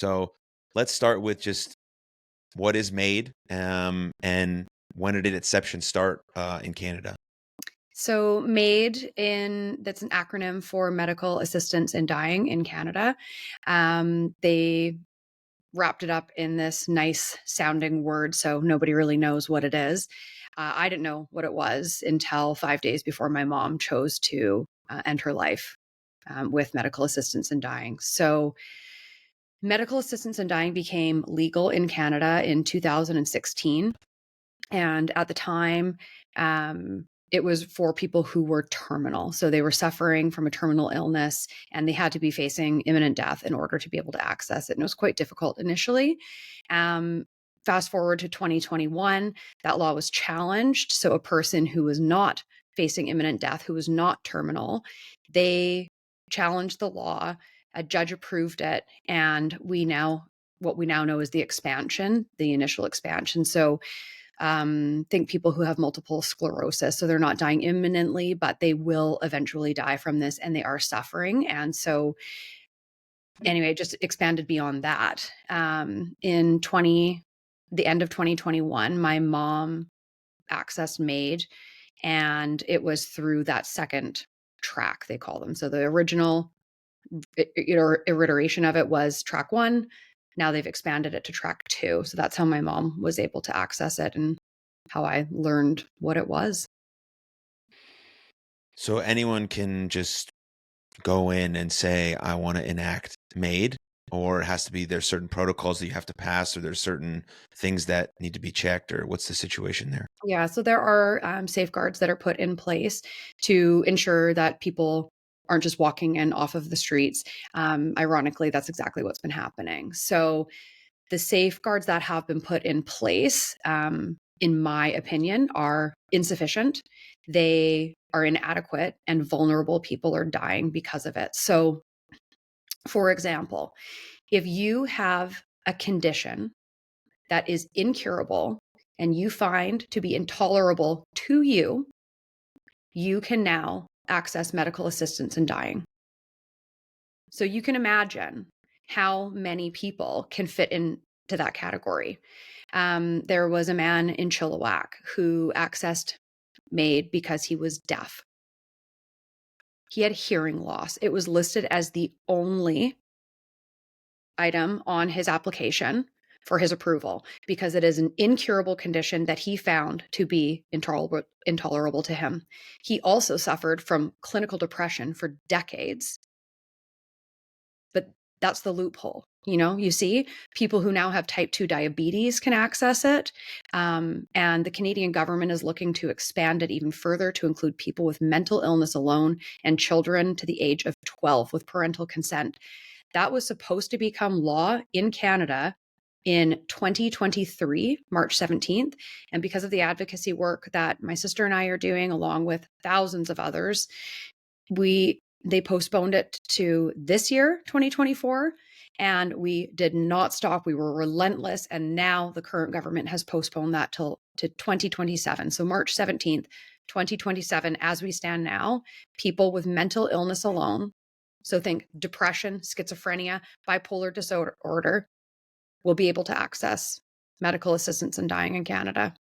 So let's start with just what is MAiD, and when did its inception start in Canada? So MAiD that's an acronym for Medical Assistance in Dying in Canada. They wrapped it up in this nice sounding word, so nobody really knows what it is. I didn't know what it was until 5 days before my mom chose to end her life with medical assistance in dying. So medical assistance in dying became legal in Canada in 2016. And at the time, it was for people who were terminal. So they were suffering from a terminal illness and they had to be facing imminent death in order to be able to access it. And it was quite difficult initially. Fast forward to 2021, that law was challenged. So a person who was not facing imminent death, who was not terminal, they challenged the law. A judge approved it. And what we now know is the expansion, the initial expansion. So think people who have multiple sclerosis. So they're not dying imminently, but they will eventually die from this and they are suffering. And so, anyway, it just expanded beyond that. The end of 2021, my mom accessed MAiD, and it was through that second track, they call them. So the original iteration of it was track one. Now they've expanded it to track two. So that's how my mom was able to access it and how I learned what it was. So anyone can just go in and say, I want to enact MAiD, or it has to be there's certain protocols that you have to pass, or there's certain things that need to be checked, or what's the situation there? Yeah, so there are safeguards that are put in place to ensure that people aren't just walking in off of the streets. Ironically, that's exactly what's been happening. So the safeguards that have been put in place, in my opinion, are insufficient. They are inadequate, and vulnerable people are dying because of it. So, for example, if you have a condition that is incurable and you find to be intolerable to you, you can now access medical assistance in dying. So you can imagine how many people can fit into that category. There was a man in Chilliwack who accessed MAiD because he was deaf. He had hearing loss. It was listed as the only item on his application for his approval because it is an incurable condition that he found to be intolerable to him. He also suffered from clinical depression for decades. But that's the loophole. You see, people who now have type 2 diabetes can access it. And the Canadian government is looking to expand it even further to include people with mental illness alone and children to the age of 12 with parental consent. That was supposed to become law in Canada in 2023, March 17th. And because of the advocacy work that my sister and I are doing, along with thousands of others, they postponed it to this year, 2024, and we did not stop. We were relentless, and now the current government has postponed that to 2027. So March 17th, 2027, as we stand now, people with mental illness alone, so think depression, schizophrenia, bipolar disorder, will be able to access medical assistance in dying in Canada.